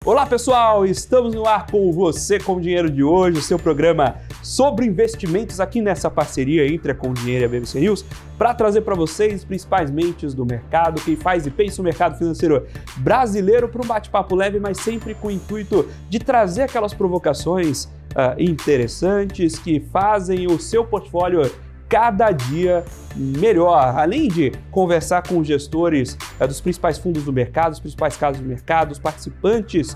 Olá pessoal, estamos no ar com Você com Dinheiro de hoje, o seu programa sobre investimentos aqui nessa parceria entre a Com Dinheiro e a BBC News, para trazer para vocês os principais mentes do mercado, quem faz e pensa o mercado financeiro brasileiro, para um bate-papo leve, mas sempre com o intuito de trazer aquelas provocações interessantes que fazem o seu portfólio cada dia melhor, além de conversar com os gestores dos principais fundos do mercado, os principais casas do mercado, os participantes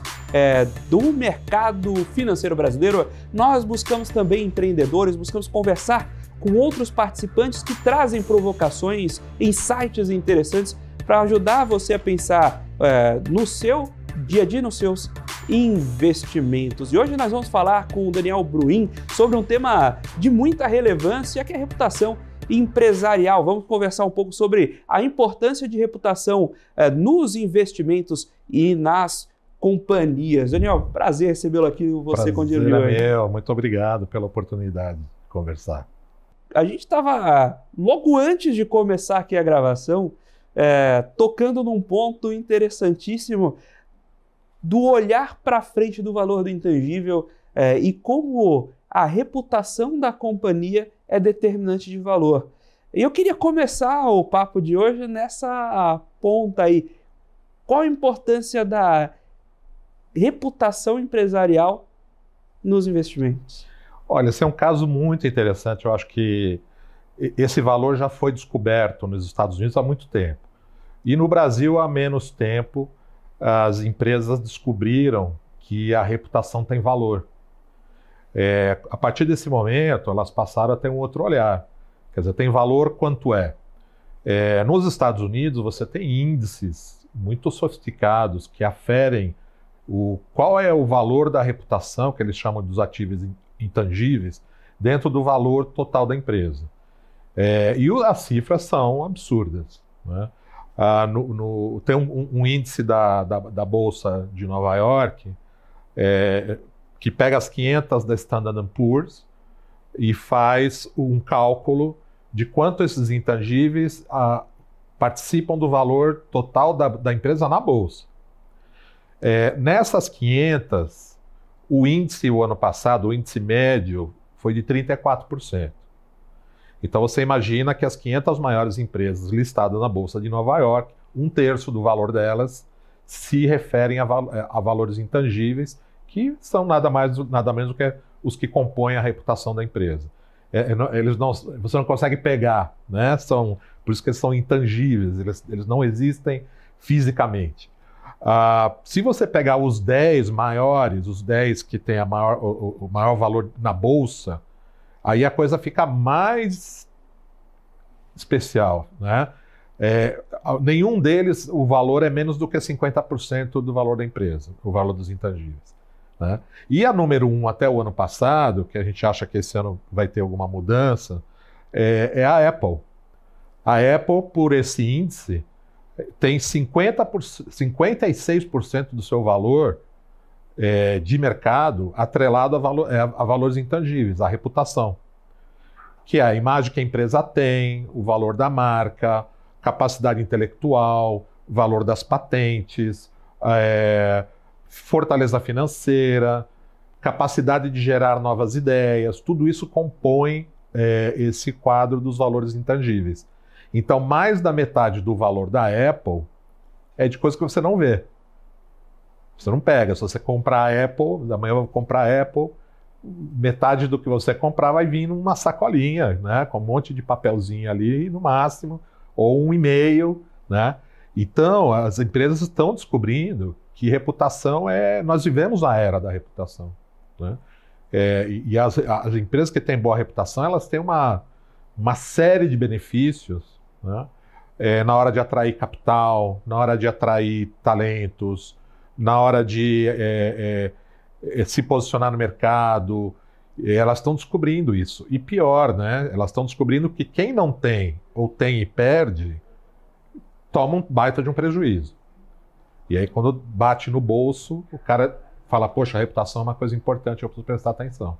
do mercado financeiro brasileiro. Nós buscamos também empreendedores, buscamos conversar com outros participantes que trazem provocações, insights interessantes para ajudar você a pensar no seu dia a dia, nos seus investimentos. E hoje nós vamos falar com o Daniel Bruin sobre um tema de muita relevância, que é a reputação empresarial. Vamos conversar um pouco sobre a importância de reputação nos investimentos e nas companhias. Daniel, prazer recebê-lo aqui, você com o Dinheiro de hoje. Meu, muito obrigado pela oportunidade de conversar. A gente estava, logo antes de começar aqui a gravação, tocando num ponto interessantíssimo do olhar para frente do valor do intangível e como a reputação da companhia é determinante de valor. E eu queria começar o papo de hoje nessa ponta aí. Qual a importância da reputação empresarial nos investimentos? Olha, esse é um caso muito interessante. Eu acho que esse valor já foi descoberto nos Estados Unidos há muito tempo. E no Brasil há menos tempo. As empresas descobriram que a reputação tem valor. A partir desse momento, elas passaram a ter um outro olhar. Quer dizer, tem valor quanto é. Nos Estados Unidos, você tem índices muito sofisticados que aferem qual é o valor da reputação, que eles chamam dos ativos intangíveis, dentro do valor total da empresa. E as cifras são absurdas, né? Tem um índice da Bolsa de Nova York que pega as 500 da Standard & Poor's e faz um cálculo de quanto esses intangíveis participam do valor total da empresa na Bolsa. Nessas 500, o índice, o ano passado, o índice médio foi de 34%. Então você imagina que as 500 maiores empresas listadas na Bolsa de Nova York, 1/3 do valor delas se referem a valores intangíveis, que são nada menos do que os que compõem a reputação da empresa. Você não consegue pegar, né? Por isso que eles são intangíveis, eles não existem fisicamente. Se você pegar os 10 maiores, os 10 que têm o maior valor na Bolsa, aí a coisa fica mais especial, né? Nenhum deles, o valor é menos do que 50% do valor da empresa, o valor dos intangíveis, né? E a número 1 até o ano passado, que a gente acha que esse ano vai ter alguma mudança, é a Apple. A Apple, por esse índice, tem 56% do seu valor de mercado atrelado a valores intangíveis, a reputação, que é a imagem que a empresa tem, o valor da marca, capacidade intelectual, valor das patentes, fortaleza financeira, capacidade de gerar novas ideias, tudo isso compõe esse quadro dos valores intangíveis. Então, mais da metade do valor da Apple é de coisa que você não vê. Você não pega. Se você comprar a Apple, amanhã eu vou comprar a Apple, metade do que você comprar vai vir numa sacolinha, né, com um monte de papelzinho ali, no máximo, ou um e-mail, né? Então, as empresas estão descobrindo que reputação nós vivemos a era da reputação, né? E as empresas que têm boa reputação, elas têm uma série de benefícios, né? Na hora de atrair capital, na hora de atrair talentos, na hora de se posicionar no mercado. Elas estão descobrindo isso. E pior, né? Elas estão descobrindo que quem não tem, ou tem e perde, toma um baita de um prejuízo. E aí, quando bate no bolso, o cara fala, poxa, a reputação é uma coisa importante, eu preciso prestar atenção.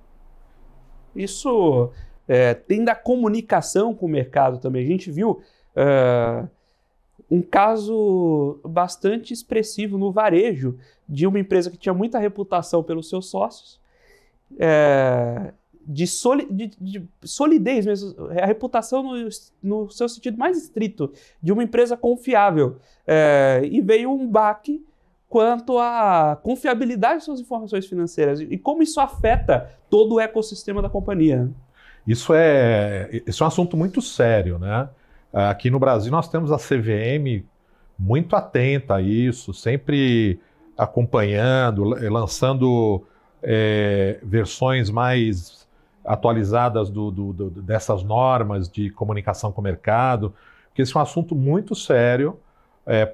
Isso tem da comunicação com o mercado também. A gente viu um caso bastante expressivo no varejo de uma empresa que tinha muita reputação pelos seus sócios, de solidez mesmo, a reputação no seu sentido mais estrito, de uma empresa confiável. E veio um baque quanto à confiabilidade de suas informações financeiras e como isso afeta todo o ecossistema da companhia. Isso é um assunto muito sério, né? Aqui no Brasil nós temos a CVM muito atenta a isso, sempre acompanhando, lançando versões mais atualizadas dessas normas de comunicação com o mercado, porque esse é um assunto muito sério,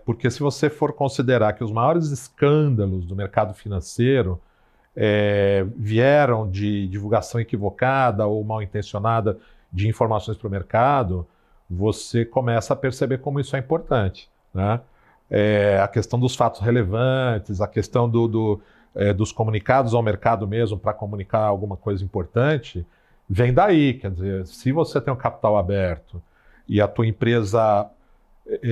porque se você for considerar que os maiores escândalos do mercado financeiro vieram de divulgação equivocada ou mal intencionada de informações para o mercado, você começa a perceber como isso é importante, né? A questão dos fatos relevantes, a questão dos comunicados ao mercado mesmo para comunicar alguma coisa importante, vem daí. Quer dizer, se você tem um capital aberto e a tua empresa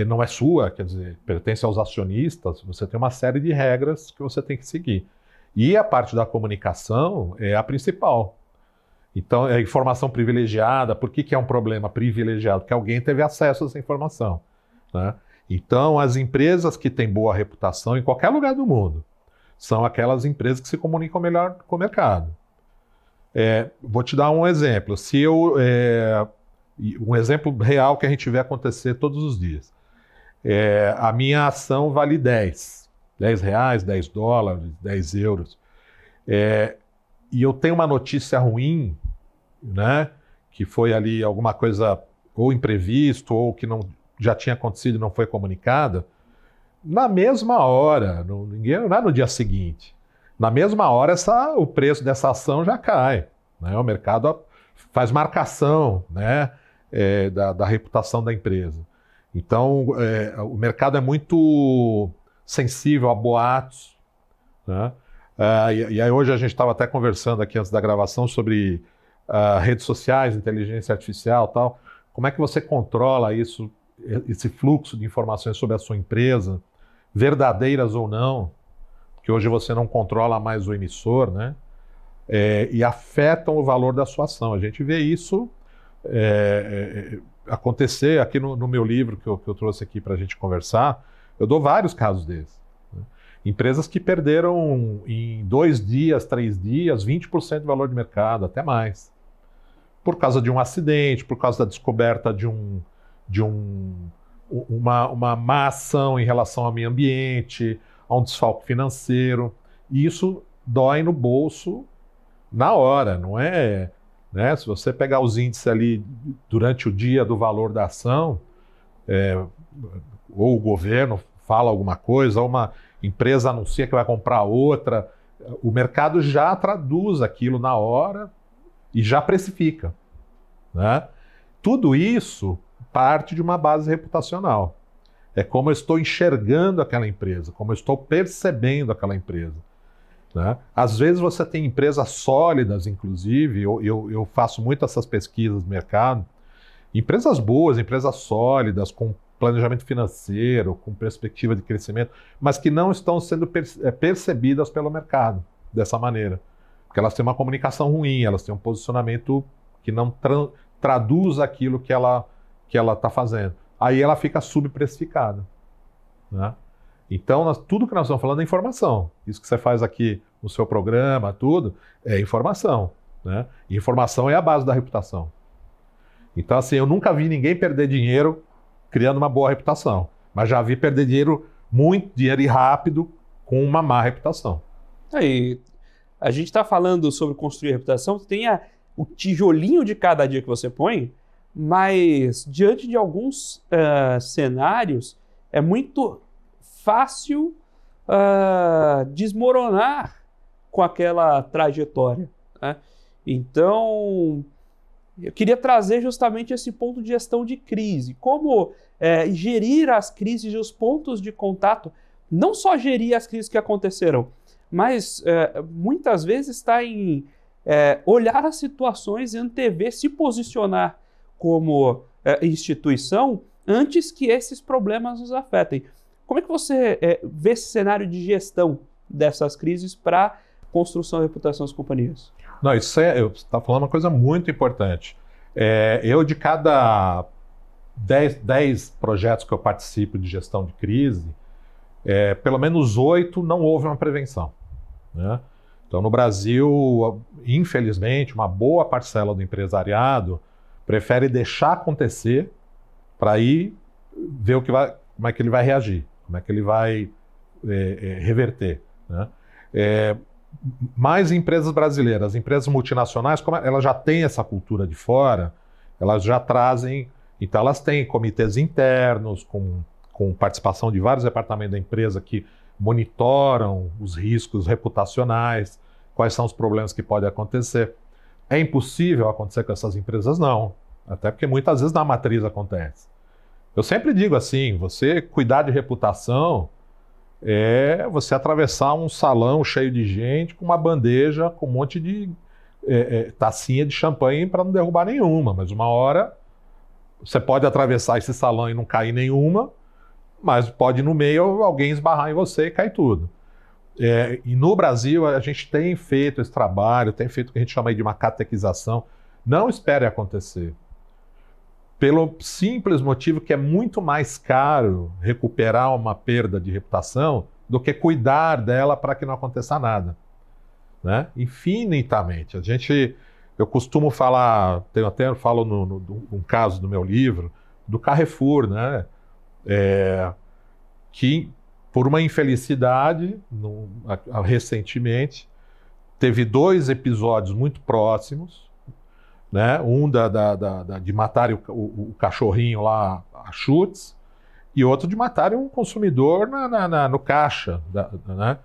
não é sua, quer dizer, pertence aos acionistas, você tem uma série de regras que você tem que seguir. E a parte da comunicação é a principal. Então, a informação privilegiada, por que é um problema privilegiado? Porque alguém teve acesso a essa informação, né? Então, as empresas que têm boa reputação em qualquer lugar do mundo são aquelas empresas que se comunicam melhor com o mercado. Vou te dar um exemplo. Um exemplo real que a gente vê acontecer todos os dias. A minha ação vale 10 reais, 10 dólares, 10 euros. E eu tenho uma notícia ruim, né, que foi ali alguma coisa ou imprevisto ou que já tinha acontecido e não foi comunicada, na mesma hora, não é no dia seguinte, na mesma hora o preço dessa ação já cai, né? O mercado faz marcação, né, da reputação da empresa. Então, o mercado é muito sensível a boatos, né? E aí hoje a gente estava até conversando aqui antes da gravação sobre redes sociais, inteligência artificial e tal. Como é que você controla isso, esse fluxo de informações sobre a sua empresa, verdadeiras ou não, porque hoje você não controla mais o emissor, né? E afetam o valor da sua ação. A gente vê isso acontecer aqui no meu livro que eu trouxe aqui para a gente conversar. Eu dou vários casos desses. Empresas que perderam em 2 dias, 3 dias, 20% do valor de mercado, até mais. Por causa de um acidente, por causa da descoberta de uma má ação em relação ao meio ambiente, a um desfalque financeiro. E isso dói no bolso na hora, não é? Né? Se você pegar os índices ali durante o dia do valor da ação, ou o governo fala alguma coisa, ou uma empresa anuncia que vai comprar outra, o mercado já traduz aquilo na hora e já precifica, né? Tudo isso parte de uma base reputacional. É como eu estou enxergando aquela empresa, como eu estou percebendo aquela empresa, né? Às vezes você tem empresas sólidas, inclusive, eu faço muito essas pesquisas no mercado, empresas boas, empresas sólidas, com planejamento financeiro, com perspectiva de crescimento, mas que não estão sendo percebidas pelo mercado dessa maneira. Porque elas têm uma comunicação ruim, elas têm um posicionamento que não traduz aquilo que ela está fazendo. Aí ela fica subprecificada, né? Então, tudo que nós estamos falando é informação. Isso que você faz aqui no seu programa, tudo, é informação, né? E informação é a base da reputação. Então, assim, eu nunca vi ninguém perder dinheiro criando uma boa reputação, mas já vi perder dinheiro, muito dinheiro e rápido, com uma má reputação. Aí, a gente está falando sobre construir reputação, tem o tijolinho de cada dia que você põe, mas diante de alguns cenários, é muito fácil desmoronar com aquela trajetória, né? Então, eu queria trazer justamente esse ponto de gestão de crise. Como gerir as crises e os pontos de contato. Não só gerir as crises que aconteceram, mas muitas vezes está em olhar as situações e antever, se posicionar como instituição antes que esses problemas nos afetem. Como é que você vê esse cenário de gestão dessas crises para construção e reputação das companhias? Não, você está falando uma coisa muito importante. Eu, de cada 10 projetos que eu participo de gestão de crise, pelo menos 8 não houve uma prevenção, né? Então, no Brasil, infelizmente, uma boa parcela do empresariado prefere deixar acontecer para ir ver como é que ele vai reagir, como é que ele vai reverter, né? Mais empresas brasileiras, empresas multinacionais, como elas já têm essa cultura de fora, elas já trazem, então elas têm comitês internos com participação de vários departamentos da empresa que monitoram os riscos reputacionais, quais são os problemas que podem acontecer. É impossível acontecer com essas empresas? Não, até porque muitas vezes na matriz acontece. Eu sempre digo assim, você cuidar de reputação é você atravessar um salão cheio de gente com uma bandeja com um monte de tacinha de champanhe para não derrubar nenhuma, mas uma hora você pode atravessar esse salão e não cair nenhuma, mas pode no meio alguém esbarrar em você e cair tudo. E no Brasil a gente tem feito esse trabalho, tem feito o que a gente chama aí de uma catequização. Não espere acontecer. Pelo simples motivo que é muito mais caro recuperar uma perda de reputação do que cuidar dela para que não aconteça nada, né? Infinitamente. Eu costumo falar, falo num caso do meu livro, do Carrefour, né? Que por uma infelicidade, recentemente, teve 2 episódios muito próximos, né? Um de matarem o cachorrinho lá a chutes, e outro de matarem um consumidor no caixa, né?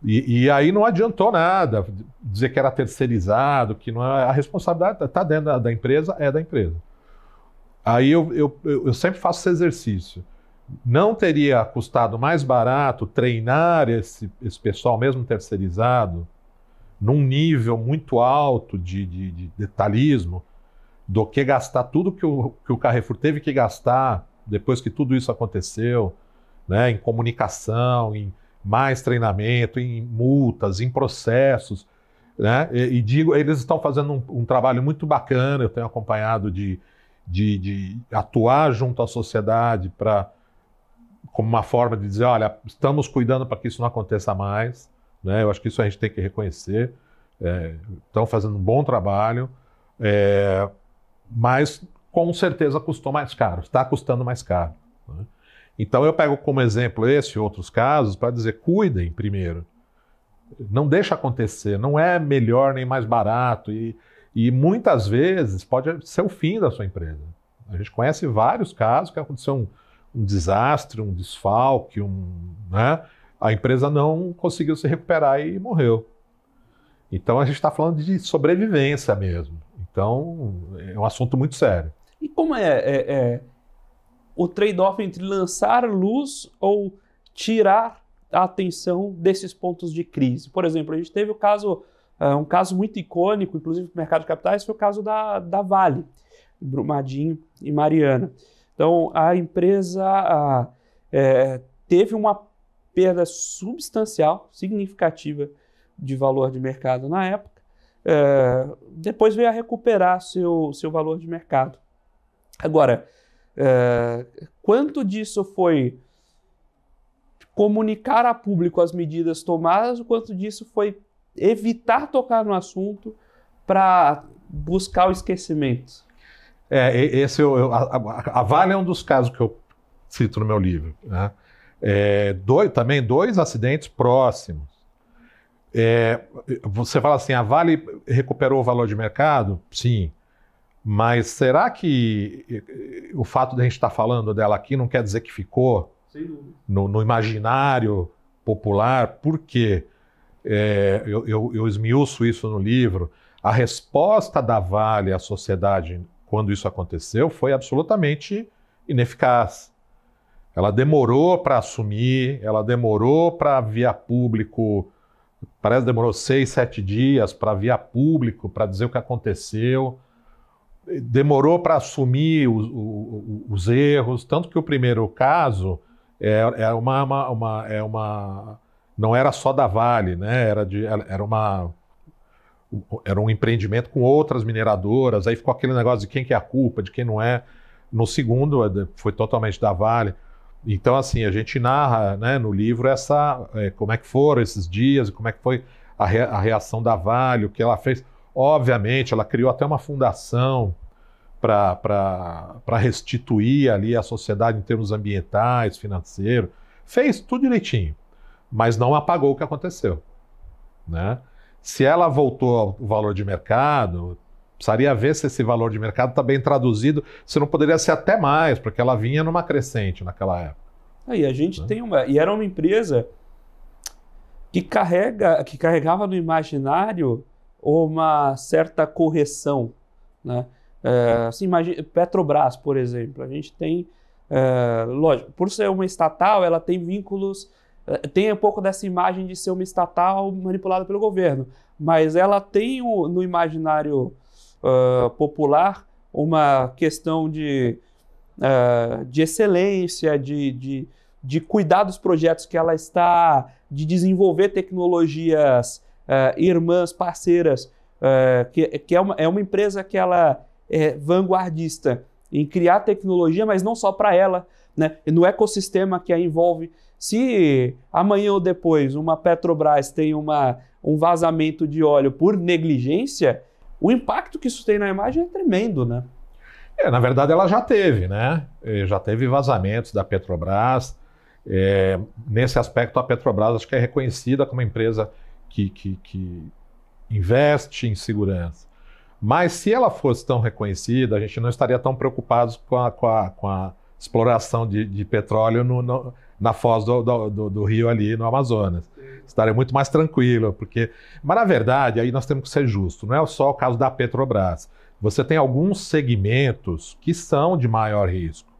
E aí não adiantou nada dizer que era terceirizado, que não a responsabilidade está dentro da empresa, é da empresa. Aí eu sempre faço esse exercício. Não teria custado mais barato treinar esse pessoal, mesmo terceirizado, num nível muito alto de detalhismo, do que gastar tudo que o Carrefour teve que gastar depois que tudo isso aconteceu, né, em comunicação, em mais treinamento, em multas, em processos, né? E digo, eles estão fazendo um trabalho muito bacana, eu tenho acompanhado de atuar junto à sociedade como uma forma de dizer, olha, estamos cuidando para que isso não aconteça mais, né? Eu acho que isso a gente tem que reconhecer. Estão fazendo um bom trabalho, mas com certeza custou mais caro, está custando mais caro, né? Então eu pego como exemplo esse e outros casos para dizer, cuidem primeiro, não deixa acontecer, não é melhor nem mais barato e muitas vezes pode ser o fim da sua empresa. A gente conhece vários casos que aconteceu um desastre, um desfalque, né? A empresa não conseguiu se recuperar e morreu. Então a gente está falando de sobrevivência mesmo. Então é um assunto muito sério. E como o trade-off entre lançar luz ou tirar a atenção desses pontos de crise? Por exemplo, a gente teve um caso muito icônico, inclusive no mercado de capitais, foi o caso da Vale, Brumadinho e Mariana. Então, a empresa teve uma perda substancial, significativa de valor de mercado na época, depois veio a recuperar seu valor de mercado. Agora, quanto disso foi comunicar a público as medidas tomadas, o quanto disso foi evitar tocar no assunto para buscar o esquecimento? A Vale é um dos casos que eu cito no meu livro, né? Também 2 acidentes próximos. Você fala assim, a Vale recuperou o valor de mercado? Sim. Mas será que o fato de a gente estar falando dela aqui não quer dizer que ficou no imaginário popular? Por quê? Eu esmiuço isso no livro. A resposta da Vale à sociedade quando isso aconteceu foi absolutamente ineficaz. Ela demorou para assumir, ela demorou para via público, parece que demorou 6, 7 dias para via público, para dizer o que aconteceu. demorou para assumir os erros, tanto que o primeiro caso não era só da Vale, né? Era um empreendimento com outras mineradoras, aí ficou aquele negócio de quem que é a culpa, de quem não é. No segundo, foi totalmente da Vale. Então, assim, a gente narra, né, no livro como é que foram esses dias, como é que foi a reação da Vale, o que ela fez. Obviamente, ela criou até uma fundação para restituir ali a sociedade em termos ambientais, financeiros. Fez tudo direitinho, mas não apagou o que aconteceu, né? Se ela voltou ao valor de mercado, precisaria ver se esse valor de mercado está bem traduzido, se não poderia ser até mais, porque ela vinha numa crescente naquela época. Aí a gente tem e era uma empresa que carregava no imaginário uma certa correção, né? Assim, Petrobras, por exemplo, a gente tem, lógico, por ser uma estatal, ela tem vínculos, tem um pouco dessa imagem de ser uma estatal manipulada pelo governo, mas ela tem no imaginário popular uma questão de excelência, de cuidar dos projetos que ela está, de desenvolver tecnologias irmãs, parceiras, que é uma empresa que ela é vanguardista em criar tecnologia, mas não só para ela, né? No ecossistema que a envolve. Se amanhã ou depois uma Petrobras tem um vazamento de óleo por negligência, o impacto que isso tem na imagem é tremendo, né? Na verdade, ela já teve, né? Já teve vazamentos da Petrobras. Nesse aspecto, a Petrobras acho que é reconhecida como uma empresa que investe em segurança. Mas se ela fosse tão reconhecida, a gente não estaria tão preocupados com a exploração de petróleo na foz do rio ali no Amazonas. Estaria muito mais tranquilo, porque... Mas, na verdade, aí nós temos que ser justos. Não é só o caso da Petrobras. Você tem alguns segmentos que são de maior risco.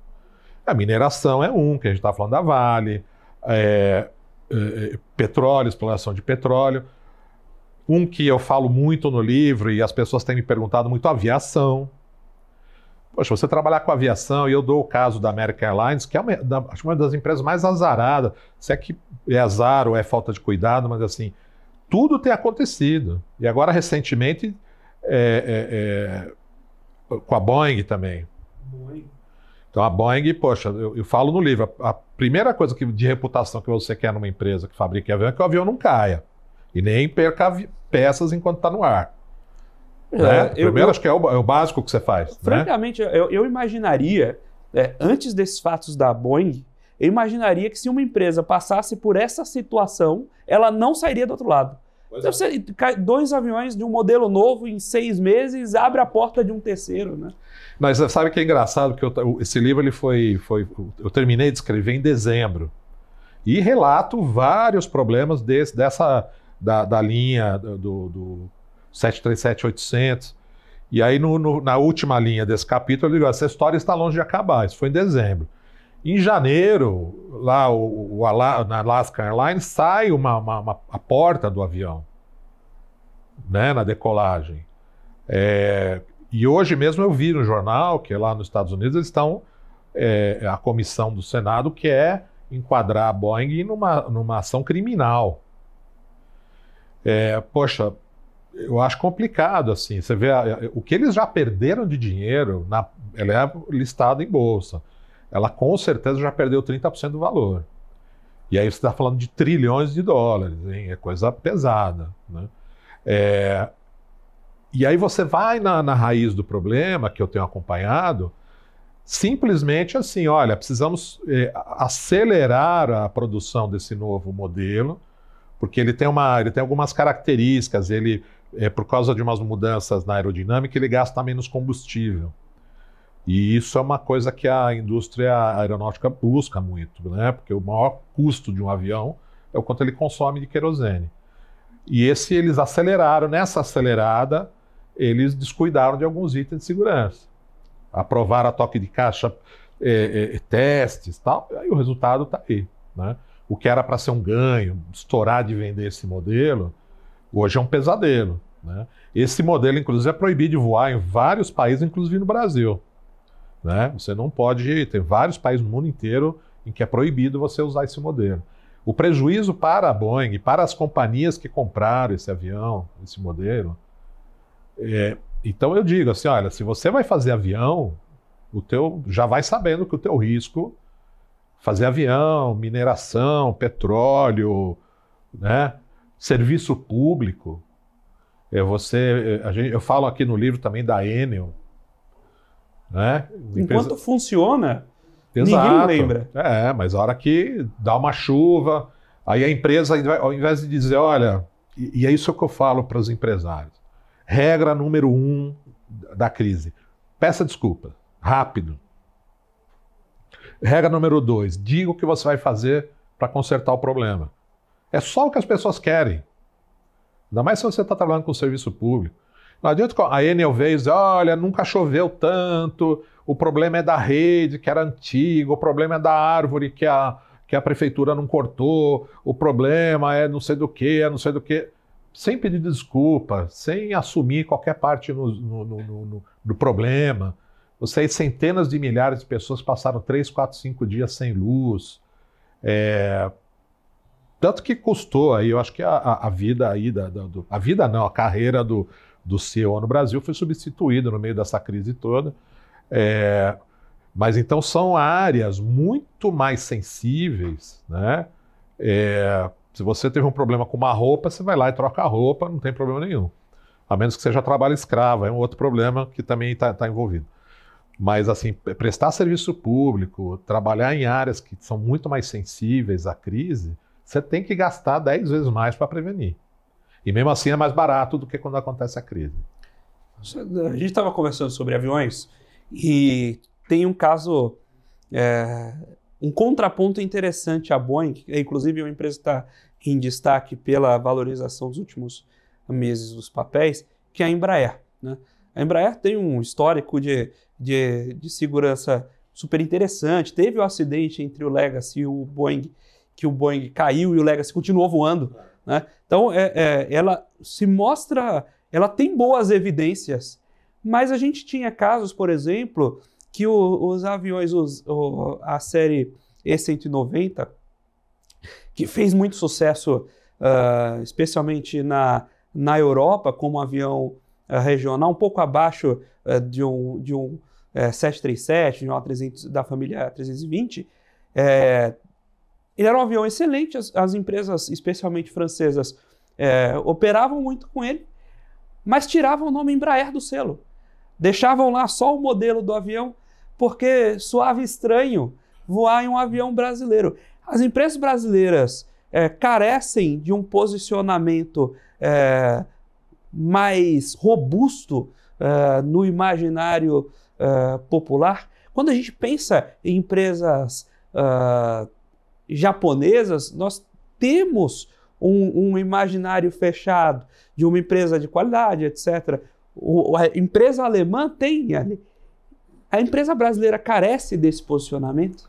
A mineração é um, que a gente está falando da Vale, petróleo, exploração de petróleo. Um que eu falo muito no livro e as pessoas têm me perguntado muito, a aviação. Poxa, você trabalhar com aviação, e eu dou o caso da American Airlines, que é acho uma das empresas mais azaradas. Se é que é azar ou é falta de cuidado, mas assim, tudo tem acontecido. E agora, recentemente, com a Boeing também. Então, a Boeing, poxa, eu falo no livro, a primeira coisa de reputação que você quer numa empresa que fabrica avião é que o avião não caia. E nem perca peças enquanto está no ar. Né? Primeiro, acho que é o básico que você faz. Francamente, né? eu imaginaria, antes desses fatos da Boeing, eu imaginaria que se uma empresa passasse por essa situação, ela não sairia do outro lado. Então, você cai 2 aviões de um modelo novo em 6 meses, abre a porta de um terceiro, né? Mas sabe que é engraçado? Que esse livro eu terminei de escrever em dezembro. E relato vários problemas da linha do 737-800. E aí, na última linha desse capítulo, eu digo, essa história está longe de acabar. Isso foi em dezembro. Em janeiro, lá na Alaska Airlines, sai a porta do avião, né, na decolagem. E hoje mesmo eu vi no jornal que lá nos Estados Unidos eles estão, a comissão do Senado quer enquadrar a Boeing numa ação criminal. Poxa, eu acho complicado, assim, você vê o que eles já perderam de dinheiro, ela é listada em bolsa, ela com certeza já perdeu 30% do valor. E aí você está falando de trilhões de dólares, hein? É coisa pesada, né? E aí você vai na raiz do problema, que eu tenho acompanhado, simplesmente assim, olha, precisamos acelerar a produção desse novo modelo, porque ele tem algumas características, por causa de umas mudanças na aerodinâmica, ele gasta menos combustível. E isso é uma coisa que a indústria aeronáutica busca muito, né? Porque o maior custo de um avião é o quanto ele consome de querosene. E eles aceleraram, nessa acelerada, eles descuidaram de alguns itens de segurança. Aprovaram a toque de caixa, testes e tal, e aí o resultado está aí, né? O que era para ser um ganho, estourar de vender esse modelo, hoje é um pesadelo, né? Esse modelo, inclusive, é proibido de voar em vários países, inclusive no Brasil, né? Você não pode... Tem vários países no mundo inteiro em que é proibido você usar esse modelo. O prejuízo para a Boeing, para as companhias que compraram esse avião, esse modelo... Então eu digo assim, olha, se você vai fazer avião, já vai sabendo que o teu risco... Fazer avião, mineração, petróleo, né? Serviço público. Eu falo aqui no livro também da Enel, né? Enquanto funciona, Exato. Ninguém lembra. Mas a hora que dá uma chuva, aí a empresa, ao invés de dizer, olha, e é isso que eu falo para os empresários, regra número 1 da crise, peça desculpa, rápido. Regra número 2, diga o que você vai fazer para consertar o problema. É só o que as pessoas querem. Ainda mais se você está trabalhando com serviço público. Não adianta a Enel veio dizer, olha, nunca choveu tanto, o problema é da rede, que era antiga, o problema é da árvore que a prefeitura não cortou, o problema é não sei do que, é não sei do que. Sem pedir desculpa, sem assumir qualquer parte do problema. Centenas de milhares de pessoas passaram 3, 4, 5 dias sem luz. Tanto que custou aí, eu acho que a vida aí, a vida não, a carreira do CEO no Brasil foi substituída no meio dessa crise toda. Mas então são áreas muito mais sensíveis, né? Se você teve um problema com uma roupa, você vai lá e troca a roupa, não tem problema nenhum. A menos que seja trabalho escravo, é um outro problema que também está envolvido. Mas, assim, prestar serviço público, trabalhar em áreas que são muito mais sensíveis à crise, você tem que gastar 10 vezes mais para prevenir. E mesmo assim é mais barato do que quando acontece a crise. A gente estava conversando sobre aviões e tem um caso, um contraponto interessante à Boeing, que inclusive é uma empresa que está em destaque pela valorização dos últimos meses dos papéis, que é a Embraer, né? A Embraer tem um histórico de segurança super interessante. Teve o acidente entre o Legacy e o Boeing, que o Boeing caiu e o Legacy continuou voando, né? Então, ela se mostra... Ela tem boas evidências, mas a gente tinha casos, por exemplo, que os aviões, a série E190, que fez muito sucesso, especialmente na Europa, como avião regional, um pouco abaixo de um 737, de uma 300, da família 320, ele era um avião excelente, as empresas, especialmente francesas, operavam muito com ele, mas tiravam o nome Embraer do selo. Deixavam lá só o modelo do avião, porque soava estranho voar em um avião brasileiro. As empresas brasileiras carecem de um posicionamento mais robusto no imaginário popular. Quando a gente pensa em empresas japonesas, nós temos um imaginário fechado de uma empresa de qualidade, etc. A empresa alemã tem ali. A empresa brasileira carece desse posicionamento?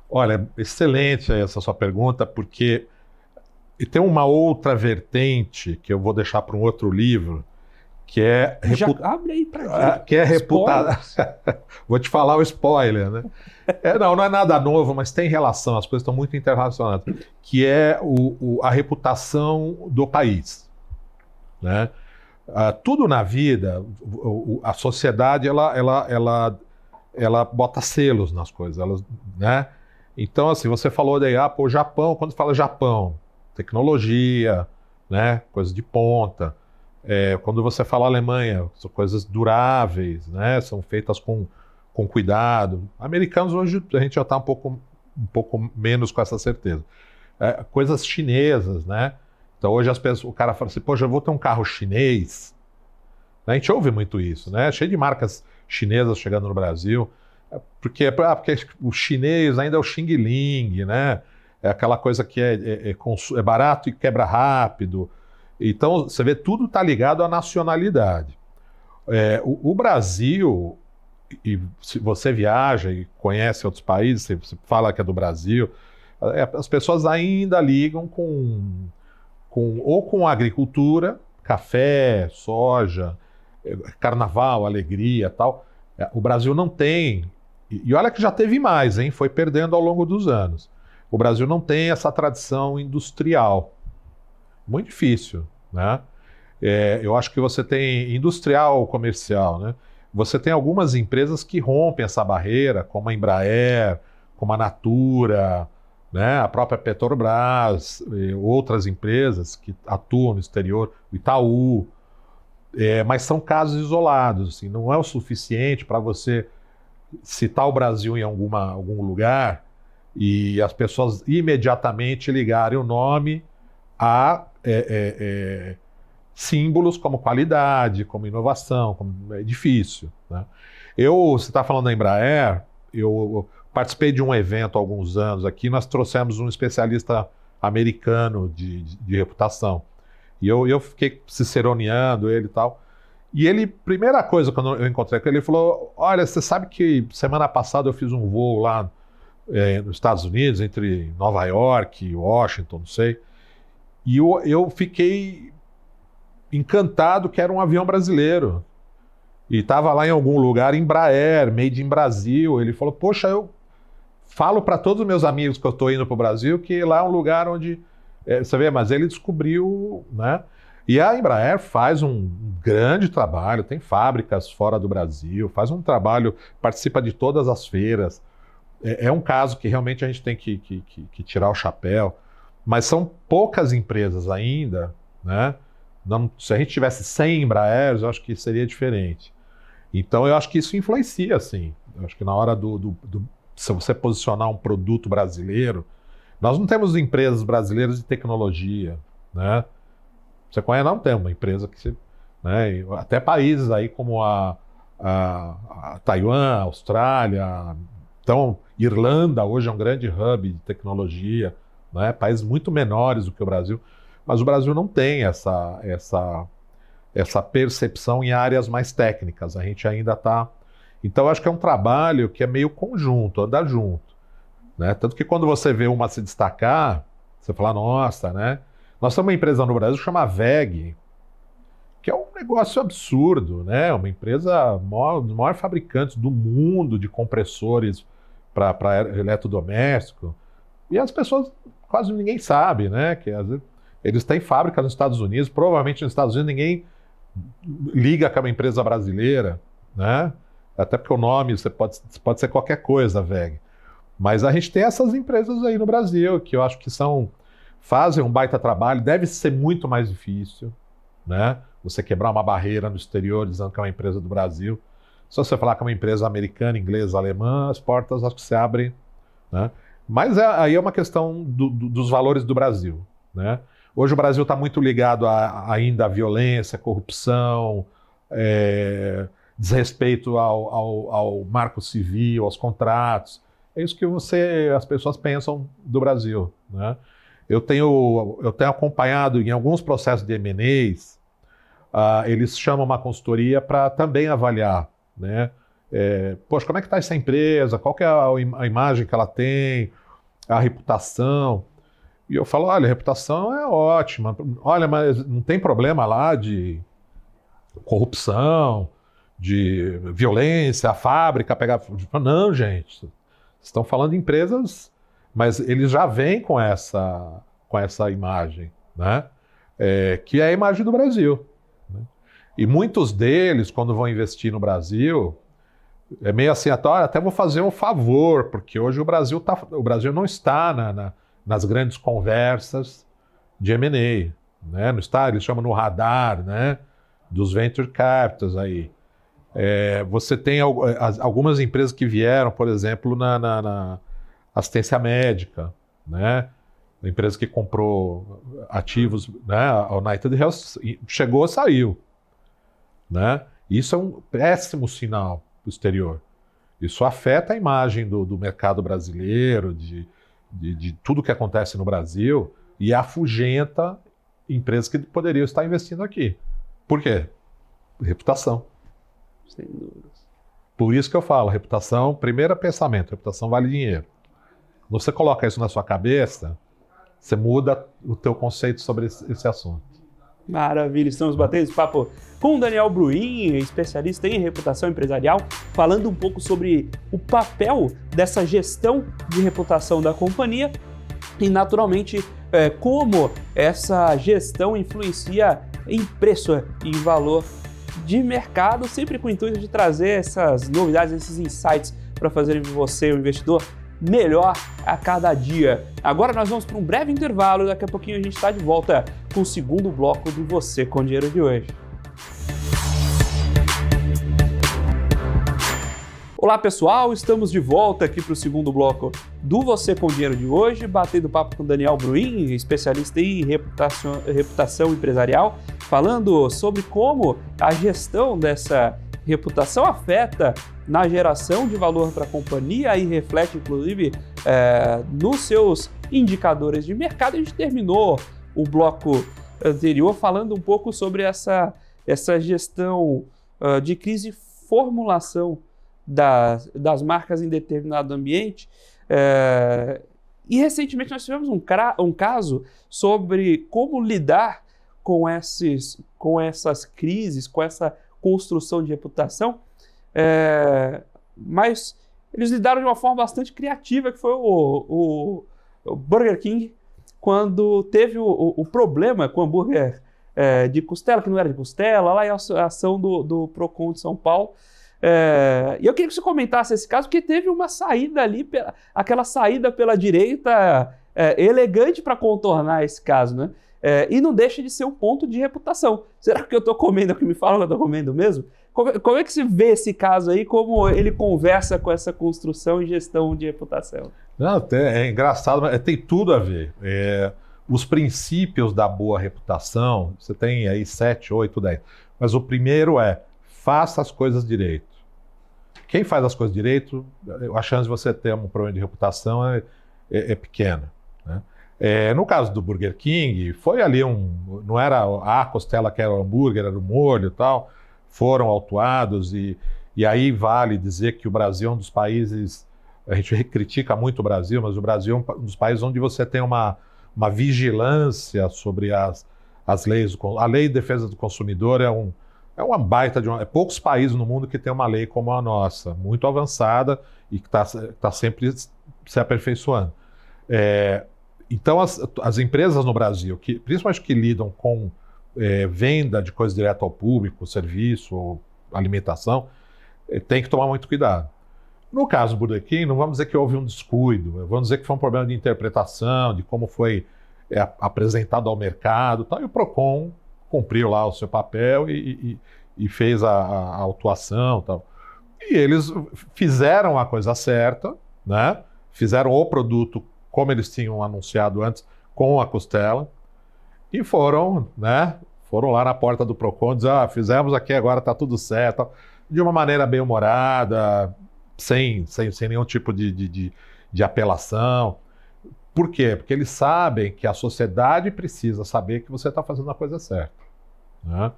Olha, excelente essa sua pergunta, porque tem uma outra vertente que eu vou deixar para um outro livro, que é... Já abre aí para gente. Que é reputada... Vou te falar o spoiler, né? Não é nada novo, mas tem relação, as coisas estão muito interrelacionadas, que é a reputação do país, né? Tudo na vida, a sociedade, ela bota selos nas coisas, né? Então, assim, você falou daí, o Japão, quando fala Japão, tecnologia, né? Coisas de ponta. Quando você fala Alemanha, são coisas duráveis, né? São feitas com cuidado. Americanos hoje a gente já está um pouco menos com essa certeza. Coisas chinesas, né? Então hoje o cara fala assim, poxa, eu vou ter um carro chinês. A gente ouve muito isso, né? Cheio de marcas chinesas chegando no Brasil. Porque o chinês ainda é o Xing Ling, né? É aquela coisa que é barato e quebra rápido. Então, você vê, tudo está ligado à nacionalidade. O Brasil, e se você viaja e conhece outros países, você fala que é do Brasil, as pessoas ainda ligam ou com a agricultura, café, soja, carnaval, alegria, tal. O Brasil não tem, e olha que já teve mais, hein? Foi perdendo ao longo dos anos. O Brasil não tem essa tradição industrial. Muito difícil, né? Eu acho que você tem industrial, comercial, né? Você tem algumas empresas que rompem essa barreira, como a Embraer, como a Natura, né? A própria Petrobras, outras empresas que atuam no exterior, o Itaú, mas são casos isolados, assim, não é o suficiente para você citar o Brasil em algum lugar e as pessoas imediatamente ligarem o nome a símbolos como qualidade, como inovação, é difícil, né? Você está falando da Embraer, eu participei de um evento há alguns anos aqui, nós trouxemos um especialista americano de reputação, e eu fiquei ciceroneando ele e tal, e ele, primeira coisa quando eu encontrei com ele, ele falou, olha, você sabe que semana passada eu fiz um voo lá nos Estados Unidos, entre Nova York e Washington, não sei, e eu fiquei encantado que era um avião brasileiro. E estava lá em algum lugar, Embraer, made in Brasil. Ele falou, poxa, eu falo para todos os meus amigos que eu estou indo para o Brasil que lá é um lugar onde... você vê, mas ele descobriu, né? E a Embraer faz um grande trabalho, tem fábricas fora do Brasil, faz um trabalho, participa de todas as feiras. É um caso que realmente a gente tem que tirar o chapéu. Mas são poucas empresas ainda, né? Não, se a gente tivesse 100 Embraers, eu acho que seria diferente. Então, eu acho que isso influencia, sim. Eu acho que na hora se você posicionar um produto brasileiro, nós não temos empresas brasileiras de tecnologia, né? Você conhece? Não tem uma empresa que... né? Até países aí como a Taiwan, a Austrália, então, Irlanda hoje é um grande hub de tecnologia, né? Países muito menores do que o Brasil. Mas o Brasil não tem essa percepção em áreas mais técnicas. A gente ainda está... Então, eu acho que é um trabalho que é meio conjunto, andar junto, né? Tanto que quando você vê uma se destacar, você fala, nossa, né? Nós temos uma empresa no Brasil que chama WEG, que é um negócio absurdo, né? Uma empresa, um dos maiores fabricantes do mundo de compressores para eletrodoméstico. E as pessoas, quase ninguém sabe, né? Que às vezes, eles têm fábrica nos Estados Unidos, provavelmente nos Estados Unidos ninguém liga com uma empresa brasileira, né? Até porque o nome pode ser qualquer coisa, WEG. Mas a gente tem essas empresas aí no Brasil, que eu acho que fazem um baita trabalho, deve ser muito mais difícil, né? Você quebrar uma barreira no exterior dizendo que é uma empresa do Brasil. Se você falar que é uma empresa americana, inglesa, alemã, as portas acho que se abrem, né? Mas aí é uma questão dos valores do Brasil, né? Hoje o Brasil está muito ligado ainda à violência, corrupção, desrespeito ao marco civil, aos contratos. É isso que as pessoas pensam do Brasil, né? Eu tenho acompanhado em alguns processos de M&As, eles chamam uma consultoria para também avaliar, né? Poxa, como é que está essa empresa? Qual que é a imagem que ela tem? A reputação? E eu falo, olha, a reputação é ótima. Olha, mas não tem problema lá de corrupção, de violência, a fábrica pegar... Não, gente. Vocês estão falando de empresas, mas eles já vêm com essa imagem, né? Que é a imagem do Brasil, né? E muitos deles, quando vão investir no Brasil, é meio assim, até vou fazer um favor, porque hoje o Brasil não está nas grandes conversas de M&A, né? Não está, eles chamam no radar, né? Dos venture capitals aí. Você tem algumas empresas que vieram, por exemplo, na assistência médica, né? A empresa que comprou ativos, né? A United Health chegou, saiu, né? Isso é um péssimo sinal para o exterior. Isso afeta a imagem do mercado brasileiro, de tudo que acontece no Brasil, e afugenta empresas que poderiam estar investindo aqui. Por quê? Reputação. Sem dúvidas. Por isso que eu falo, reputação, primeiro pensamento, reputação vale dinheiro. Quando você coloca isso na sua cabeça, você muda o teu conceito sobre esse assunto. Maravilha, estamos batendo esse papo com o Daniel Bruin, especialista em reputação empresarial, falando um pouco sobre o papel dessa gestão de reputação da companhia e, naturalmente, como essa gestão influencia em preço e em valor de mercado, sempre com o intuito de trazer essas novidades, esses insights para fazer você, o investidor, melhor a cada dia. Agora nós vamos para um breve intervalo e daqui a pouquinho a gente está de volta com o segundo bloco do Você com Dinheiro de hoje. Olá pessoal, estamos de volta aqui para o segundo bloco do Você com Dinheiro de hoje, batendo papo com o Daniel Bruin, especialista em reputação empresarial, falando sobre como a gestão dessa reputação afeta na geração de valor para a companhia e reflete, inclusive, nos seus indicadores de mercado. A gente terminou o bloco anterior falando um pouco sobre essa gestão de crise e formulação das marcas em determinado ambiente. E recentemente nós tivemos um caso sobre como lidar com essas crises, com essa construção de reputação, mas eles lidaram de uma forma bastante criativa, que foi o Burger King, quando teve o problema com o hambúrguer de costela, que não era de costela, lá é a ação do Procon de São Paulo. E eu queria que você comentasse esse caso, porque teve uma saída ali, aquela saída pela direita elegante para contornar esse caso, né? E não deixa de ser um ponto de reputação. Será que eu estou comendo o que me falam que eu estou comendo mesmo? Como é que se vê esse caso aí, como ele conversa com essa construção e gestão de reputação? Não, é engraçado, mas tem tudo a ver. Os princípios da boa reputação, você tem aí 7, 8, 10. Mas o primeiro faça as coisas direito. Quem faz as coisas direito, a chance de você ter um problema de reputação é pequena, né? No caso do Burger King, foi ali não era a costela que era o hambúrguer, era o molho e tal, foram autuados e aí vale dizer que o Brasil é um dos países, a gente critica muito o Brasil, mas o Brasil é um dos países onde você tem uma vigilância sobre as leis, a lei de defesa do consumidor é uma baita poucos países no mundo que tem uma lei como a nossa, muito avançada e que tá sempre se aperfeiçoando. Então, as empresas no Brasil, principalmente que lidam com venda de coisas direto ao público, serviço ou alimentação, tem que tomar muito cuidado. No caso do Burger King, não vamos dizer que houve um descuido, vamos dizer que foi um problema de interpretação, de como foi apresentado ao mercado, tal, e o Procon cumpriu lá o seu papel e fez a autuação, tal. E eles fizeram a coisa certa, né? Fizeram o produto como eles tinham anunciado antes, com a costela, e foram lá na porta do Procon dizer, fizemos aqui, agora está tudo certo, de uma maneira bem humorada, sem nenhum tipo de apelação. Por quê? Porque eles sabem que a sociedade precisa saber que você está fazendo a coisa certa, né?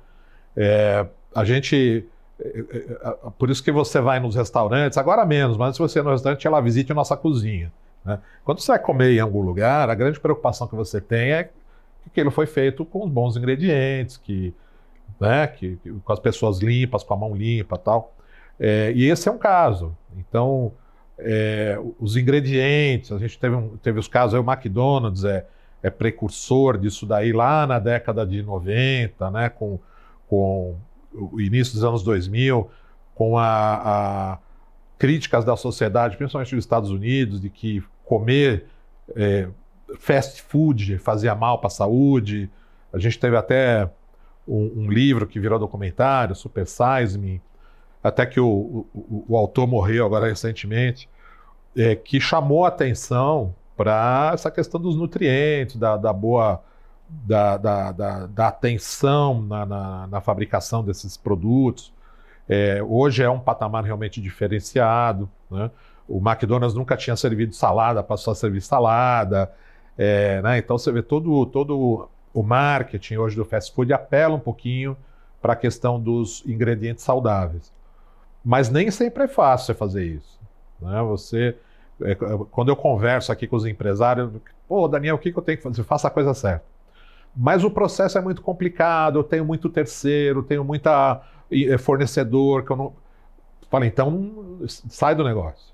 Por isso que você vai nos restaurantes, agora menos, mas se você ir no restaurante, ela visite a nossa cozinha, né? Quando você vai comer em algum lugar, a grande preocupação que você tem é que aquilo foi feito com os bons ingredientes, com as pessoas limpas, com a mão limpa e tal. E esse é um caso. Então, os ingredientes, a gente teve os casos, aí o McDonald's é precursor disso daí lá na década de 90, né, com o início dos anos 2000, com a críticas da sociedade, principalmente dos Estados Unidos, de que comer fast food fazia mal para a saúde. A gente teve até um livro que virou documentário, Super Size Me, até que o autor morreu agora recentemente, que chamou a atenção para essa questão dos nutrientes, da atenção na fabricação desses produtos. Hoje é um patamar realmente diferenciado, né? O McDonald's nunca tinha servido salada, passou a servir salada, né? Então você vê todo o marketing hoje do fast food apela um pouquinho para a questão dos ingredientes saudáveis. Mas nem sempre é fácil você fazer isso, né? Quando eu converso aqui com os empresários, Daniel, o que eu tenho que fazer? Faça a coisa certa. Mas o processo é muito complicado, eu tenho muito terceiro, tenho muita fornecedor que eu não... Falei, então sai do negócio.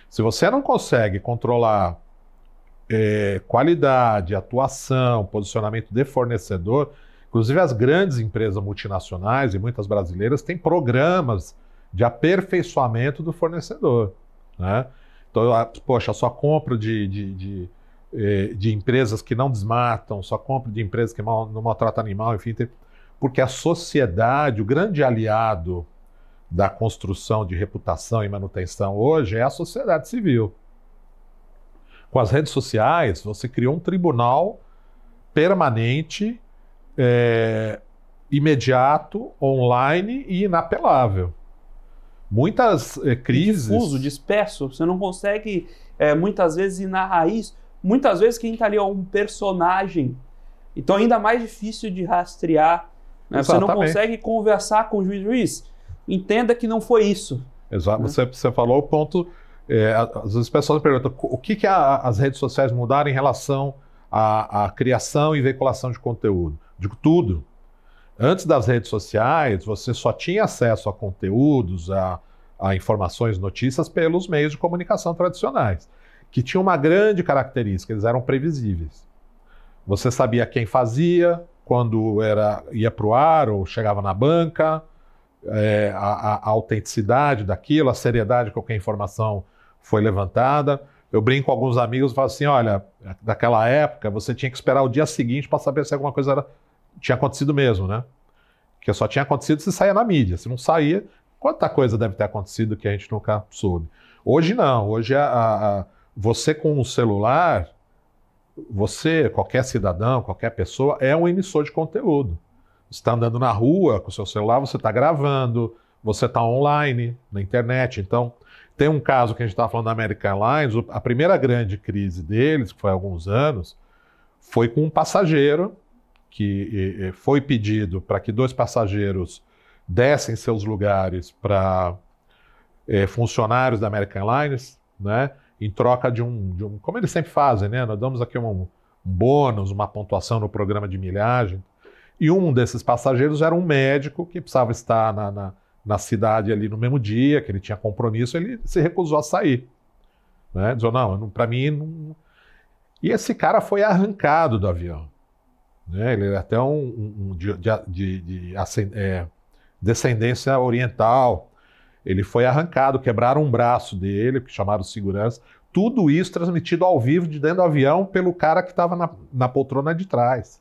Se você não consegue controlar qualidade, atuação, posicionamento de fornecedor, inclusive as grandes empresas multinacionais e muitas brasileiras têm programas de aperfeiçoamento do fornecedor, né? Então, poxa, só compro de empresas que não desmatam, só compro de empresas que não maltratam animal, enfim, porque a sociedade, o grande aliado da construção de reputação e manutenção hoje é a sociedade civil. Com as redes sociais, você criou um tribunal permanente, imediato, online e inapelável. Muitas crises... Difuso, disperso, você não consegue muitas vezes ir na raiz. Muitas vezes quem está ali é um personagem, então ainda mais difícil de rastrear, né? Você não consegue conversar com o juiz, entenda que não foi isso. Exato, né? Você falou o ponto, às vezes as pessoas perguntam o que as redes sociais mudaram em relação à criação e veiculação de conteúdo. Digo, tudo. Antes das redes sociais, você só tinha acesso a conteúdos, a informações, notícias pelos meios de comunicação tradicionais, que tinham uma grande característica, eles eram previsíveis. Você sabia quem fazia, quando ia para o ar ou chegava na banca, a autenticidade daquilo, a seriedade com que a informação foi levantada. Eu brinco com alguns amigos e falo assim, olha, naquela época você tinha que esperar o dia seguinte para saber se alguma coisa tinha acontecido mesmo, né? Porque só tinha acontecido se saía na mídia. Se não saía, quanta coisa deve ter acontecido que a gente nunca soube. Hoje não, hoje você com um celular, você, qualquer cidadão, qualquer pessoa, é um emissor de conteúdo. Você está andando na rua com o seu celular, você está gravando, você está online, na internet. Então, tem um caso que a gente estava falando da American Airlines, a primeira grande crise deles, que foi há alguns anos, foi com um passageiro que foi pedido para que 2 passageiros dessem seus lugares para funcionários da American Airlines, né, em troca de um... Como eles sempre fazem, né? Nós damos aqui um bônus, uma pontuação no programa de milhagem. E um desses passageiros era um médico que precisava estar na cidade ali no mesmo dia, que ele tinha compromisso, ele se recusou a sair. Né? Dizou, não, para mim... Não... E esse cara foi arrancado do avião. Né? Ele era até descendência oriental. Ele foi arrancado, quebraram um braço dele, que chamaram de segurança. Tudo isso transmitido ao vivo de dentro do avião pelo cara que estava na poltrona de trás.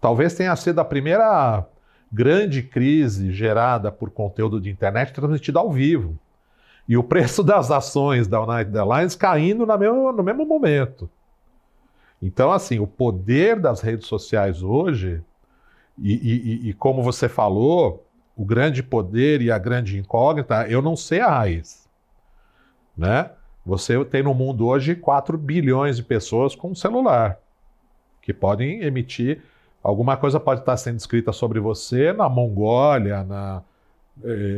Talvez tenha sido a primeira grande crise gerada por conteúdo de internet transmitido ao vivo. E o preço das ações da United Airlines caindo no mesmo momento. Então, assim, o poder das redes sociais hoje, e como você falou, o grande poder e a grande incógnita, eu não sei a raiz. Né? Você tem no mundo hoje 4 bilhões de pessoas com celular, que podem emitir... Alguma coisa pode estar sendo escrita sobre você na Mongólia, na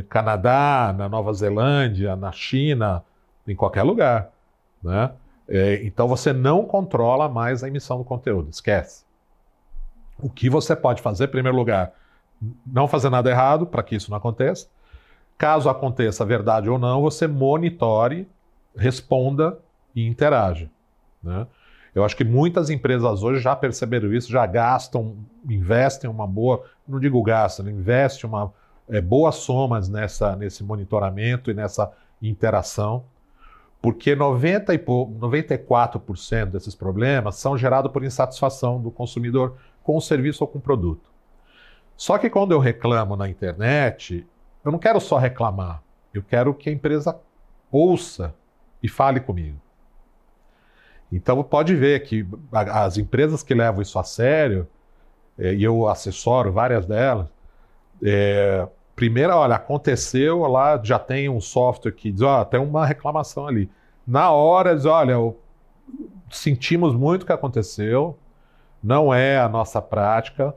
Canadá, na Nova Zelândia, na China, em qualquer lugar. Né? Então você não controla mais a emissão do conteúdo, esquece. O que você pode fazer, em primeiro lugar, não fazer nada errado para que isso não aconteça. Caso aconteça, verdade ou não, você monitore, responda e interaja. Né? Eu acho que muitas empresas hoje já perceberam isso, já gastam, investem uma boa, não digo gastam, investem boas somas nesse monitoramento e nessa interação, porque 94% desses problemas são gerados por insatisfação do consumidor com o serviço ou com o produto. Só que quando eu reclamo na internet, eu não quero só reclamar, eu quero que a empresa ouça e fale comigo. Então pode ver que as empresas que levam isso a sério, e eu assessoro várias delas, primeiro, olha, aconteceu lá, já tem um software que diz, tem uma reclamação ali. Na hora diz, olha, sentimos muito o que aconteceu, não é a nossa prática,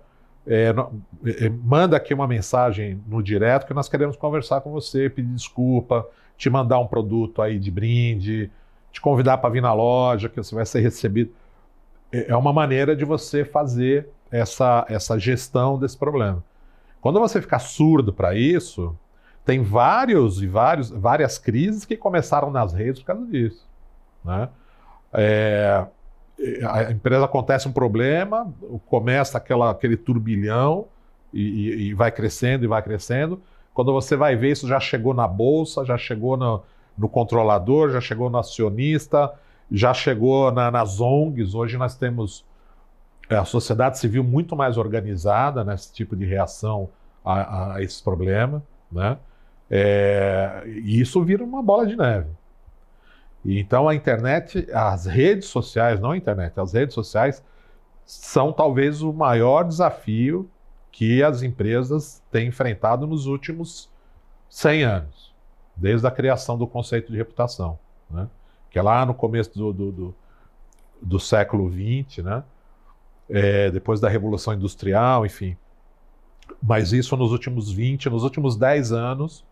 manda aqui uma mensagem no direto que nós queremos conversar com você, pedir desculpa, te mandar um produto aí de brinde, te convidar para vir na loja, que você vai ser recebido. é uma maneira de você fazer essa gestão desse problema. Quando você ficar surdo para isso, tem várias crises que começaram nas redes por causa disso, né? A empresa acontece um problema, começa aquele turbilhão e vai crescendo e vai crescendo. Quando você vai ver, isso já chegou na bolsa, já chegou no controlador, já chegou no acionista, já chegou nas ONGs. Hoje nós temos a sociedade civil muito mais organizada nesse tipo de reação a esses problemas, né? E isso vira uma bola de neve. E então a internet, as redes sociais, não a internet, as redes sociais são talvez o maior desafio que as empresas têm enfrentado nos últimos 100 anos, desde a criação do conceito de reputação, né? Que é lá no começo do século XX, né? Depois da Revolução Industrial, enfim. Mas isso nos últimos 10 anos.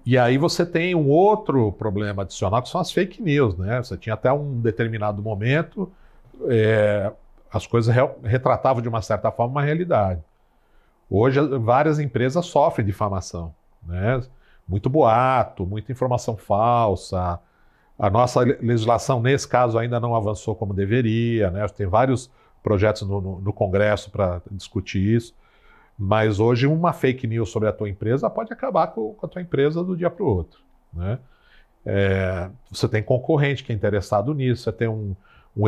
E aí você tem um outro problema adicional, que são as fake news, né? Você tinha até um determinado momento, as coisas retratavam de uma certa forma uma realidade. Hoje várias empresas sofrem difamação, né? Muito boato, muita informação falsa. A nossa legislação, nesse caso, ainda não avançou como deveria, né? Tem vários projetos no Congresso para discutir isso. Mas hoje uma fake news sobre a tua empresa pode acabar com a tua empresa do dia para o outro, né? Você tem concorrente que é interessado nisso, você tem um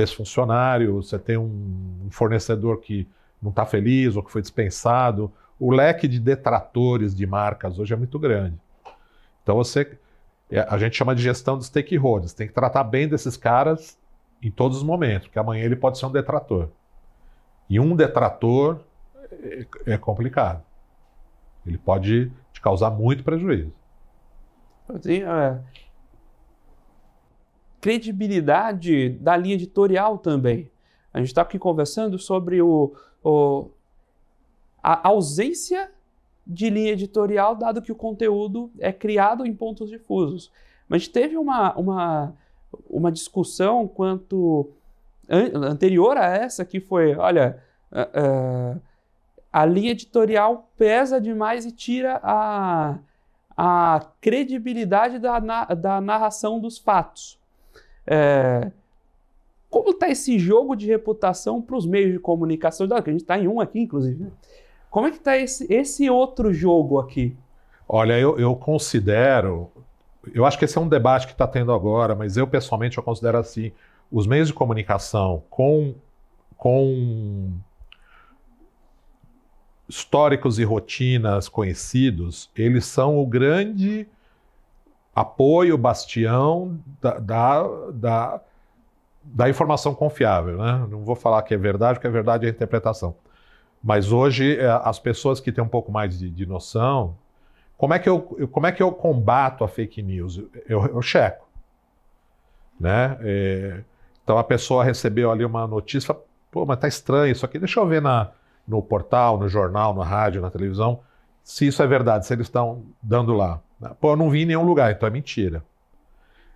ex-funcionário, você tem um fornecedor que não está feliz ou que foi dispensado. O leque de detratores de marcas hoje é muito grande. Então a gente chama de gestão de stakeholders. Tem que tratar bem desses caras em todos os momentos, porque amanhã ele pode ser um detrator. E um detrator é complicado. Ele pode te causar muito prejuízo. Assim, credibilidade da linha editorial também. A gente está aqui conversando sobre a ausência de linha editorial, dado que o conteúdo é criado em pontos difusos. Mas a gente teve uma discussão anterior a essa, que foi, olha, a linha editorial pesa demais e tira a credibilidade da narração dos fatos. Como está esse jogo de reputação para os meios de comunicação? Que a gente está em um aqui, inclusive, né? Como é que está esse outro jogo aqui? Olha, eu considero... Eu acho que esse é um debate que está tendo agora, mas eu, pessoalmente, eu considero assim, os meios de comunicação com históricos e rotinas conhecidos, eles são o grande apoio, bastião da informação confiável, né? Não vou falar que é verdade, porque a verdade é a interpretação. Mas hoje, as pessoas que têm um pouco mais de noção, como é que eu combato a fake news? Eu checo, né? Então a pessoa recebeu ali uma notícia, pô, mas tá estranho isso aqui, deixa eu ver no portal, no jornal, na rádio, na televisão, se isso é verdade, se eles estão dando lá. Pô, eu não vi em nenhum lugar, então é mentira.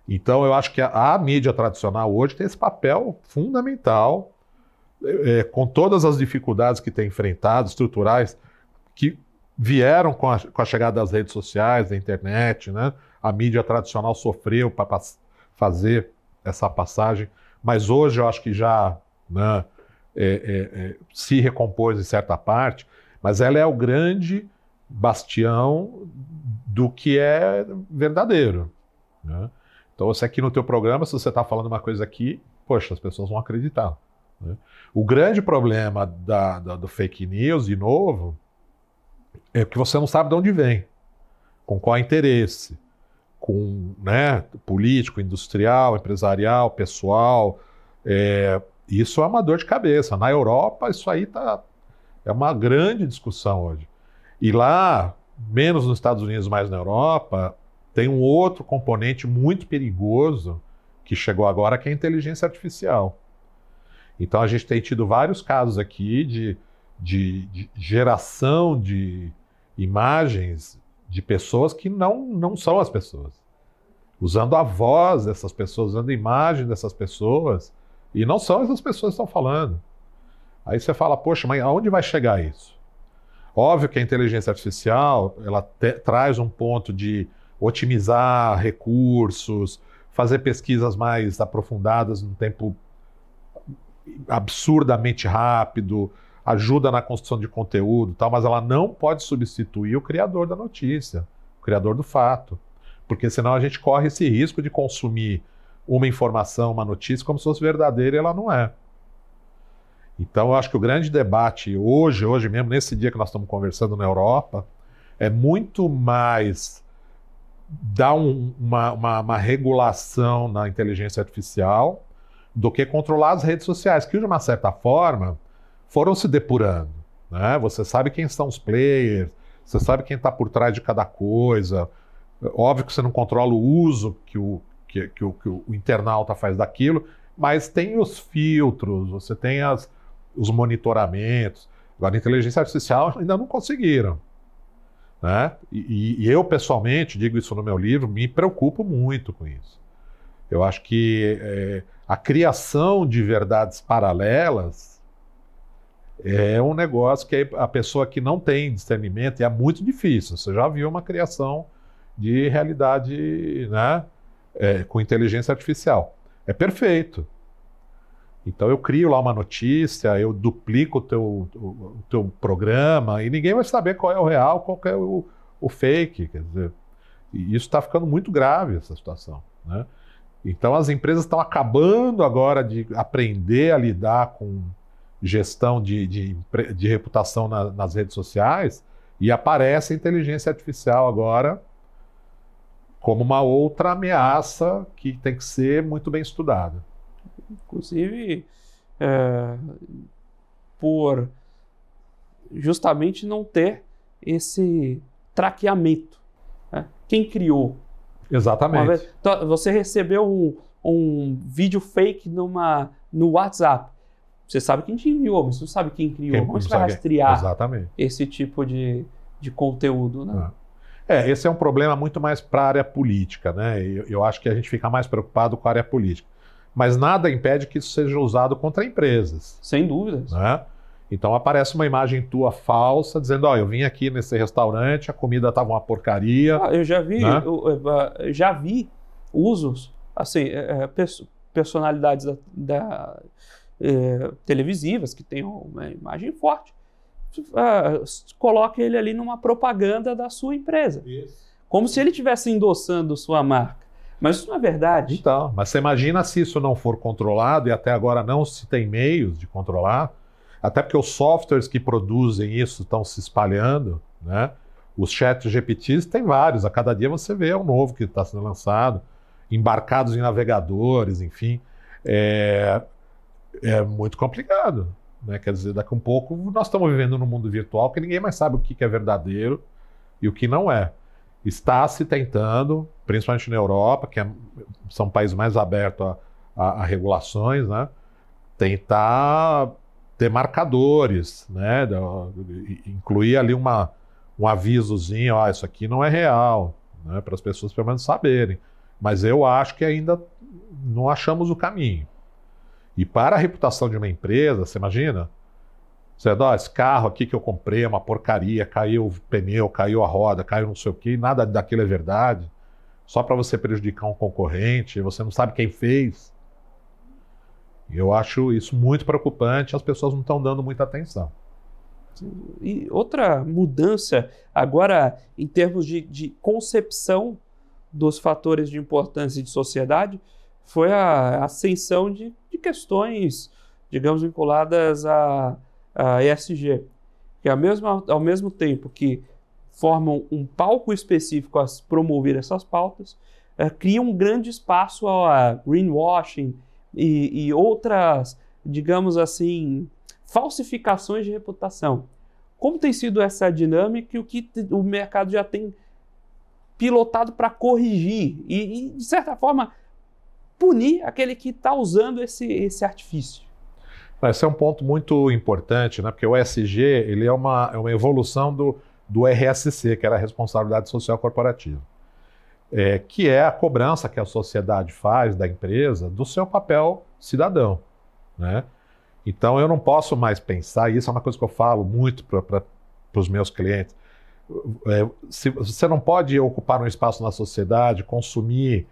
Então eu acho que a mídia tradicional hoje tem esse papel fundamental, com todas as dificuldades que tem enfrentado, estruturais, que vieram com a chegada das redes sociais, da internet, né? A mídia tradicional sofreu para fazer essa passagem, mas hoje eu acho que já, né, se recompôs em certa parte, mas ela é o grande bastião do que é verdadeiro, né? Então você aqui no teu programa, se você está falando uma coisa aqui, poxa, as pessoas vão acreditar, né? O grande problema do fake news, de novo, é que você não sabe de onde vem, com qual interesse, com, né, político, industrial, empresarial, pessoal. Isso é uma dor de cabeça. Na Europa, isso aí é uma grande discussão hoje. E lá, menos nos Estados Unidos, mais na Europa, tem um outro componente muito perigoso que chegou agora, que é a inteligência artificial. Então a gente tem tido vários casos aqui de geração de imagens de pessoas que não são as pessoas. Usando a voz dessas pessoas, usando a imagem dessas pessoas, E não são essas pessoas que estão falando. Aí você fala, poxa, mas aonde vai chegar isso? Óbvio que a inteligência artificial, ela traz um ponto de otimizar recursos, fazer pesquisas mais aprofundadas num tempo absurdamente rápido, ajuda na construção de conteúdo, tal, mas ela não pode substituir o criador da notícia, o criador do fato. Porque senão a gente corre esse risco de consumir uma informação, uma notícia, como se fosse verdadeira e ela não é. Então eu acho que o grande debate hoje mesmo, nesse dia que nós estamos conversando na Europa, é muito mais dar uma regulação na inteligência artificial do que controlar as redes sociais, que de uma certa forma foram se depurando, né? Você sabe quem são os players, você sabe quem está por trás de cada coisa. Óbvio que você não controla o uso que o internauta faz daquilo, mas tem os filtros, você tem os monitoramentos. Agora, a inteligência artificial ainda não conseguiram, né? E eu, pessoalmente, digo isso no meu livro, me preocupo muito com isso. Eu acho que a criação de verdades paralelas é um negócio que a pessoa que não tem discernimento, e é muito difícil. Você já viu uma criação de realidade, né, com inteligência artificial. É perfeito. Então eu crio lá uma notícia, eu duplico o teu programa e ninguém vai saber qual é o real, qual é o fake. Quer dizer, e isso está ficando muito grave, essa situação, né? Então as empresas estão acabando agora de aprender a lidar com gestão de reputação nas redes sociais, e aparece a inteligência artificial agora como uma outra ameaça que tem que ser muito bem estudada. Inclusive, por justamente não ter esse traqueamento, né? Quem criou? Exatamente. Então, você recebeu um vídeo fake no WhatsApp. Você sabe quem te enviou, mas você não sabe quem criou. Como você vai rastrear esse tipo de conteúdo, né? Esse é um problema muito mais para a área política, né? Eu acho que a gente fica mais preocupado com a área política. Mas nada impede que isso seja usado contra empresas. Sem dúvidas. Né? Então aparece uma imagem tua falsa, dizendo, eu vim aqui nesse restaurante, a comida estava uma porcaria. Eu já vi, né? Já vi usos, assim, personalidades televisivas que têm uma imagem forte. Coloque ele ali numa propaganda da sua empresa. Isso. Como se ele estivesse endossando sua marca. Mas isso não é verdade. Então, mas você imagina se isso não for controlado, e até agora não se tem meios de controlar, até porque os softwares que produzem isso estão se espalhando, né? Os chat GPTs tem vários, a cada dia você vê um novo que está sendo lançado, embarcados em navegadores, enfim. É muito complicado, né? Quer dizer, daqui a um pouco nós estamos vivendo num mundo virtual que ninguém mais sabe o que é verdadeiro e o que não é. Está se tentando, principalmente na Europa, que são países mais abertos a regulações, né? Tentar ter marcadores, né? Incluir ali um avisozinho, isso aqui não é real, né? Para as pessoas pelo menos saberem. Mas eu acho que ainda não achamos o caminho. E para a reputação de uma empresa, você imagina? Você dá, esse carro aqui que eu comprei é uma porcaria, caiu o pneu, caiu a roda, caiu não sei o quê, nada daquilo é verdade, só para você prejudicar um concorrente, você não sabe quem fez. Eu acho isso muito preocupante, as pessoas não estão dando muita atenção. E outra mudança agora em termos de concepção dos fatores de importância de sociedade foi a ascensão de questões, digamos, vinculadas a ESG, que ao mesmo tempo que formam um palco específico a promover essas pautas, criam um grande espaço a greenwashing e outras, digamos assim, falsificações de reputação. Como tem sido essa dinâmica e o que o mercado já tem pilotado para corrigir e, de certa forma, punir aquele que está usando esse artifício? Esse é um ponto muito importante, né? Porque o ESG ele é uma evolução do RSC, que era a Responsabilidade Social Corporativa, que é a cobrança que a sociedade faz da empresa do seu papel cidadão. né? Então eu não posso mais pensar, e isso é uma coisa que eu falo muito para os meus clientes, se você não pode ocupar um espaço na sociedade, consumir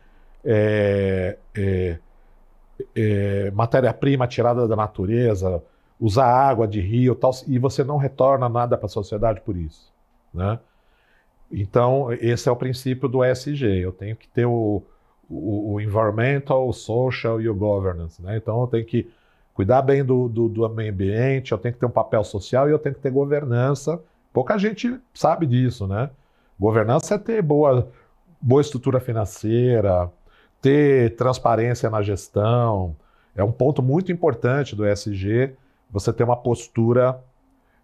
matéria-prima tirada da natureza, usar água de rio, tal, e você não retorna nada para a sociedade por isso, né? Então, esse é o princípio do ESG. Eu tenho que ter o environmental, o social e o governance, né? Então, eu tenho que cuidar bem do meio ambiente, eu tenho que ter um papel social e eu tenho que ter governança. Pouca gente sabe disso, né? Governança é ter boa estrutura financeira, ter transparência na gestão. É um ponto muito importante do ESG, você ter uma postura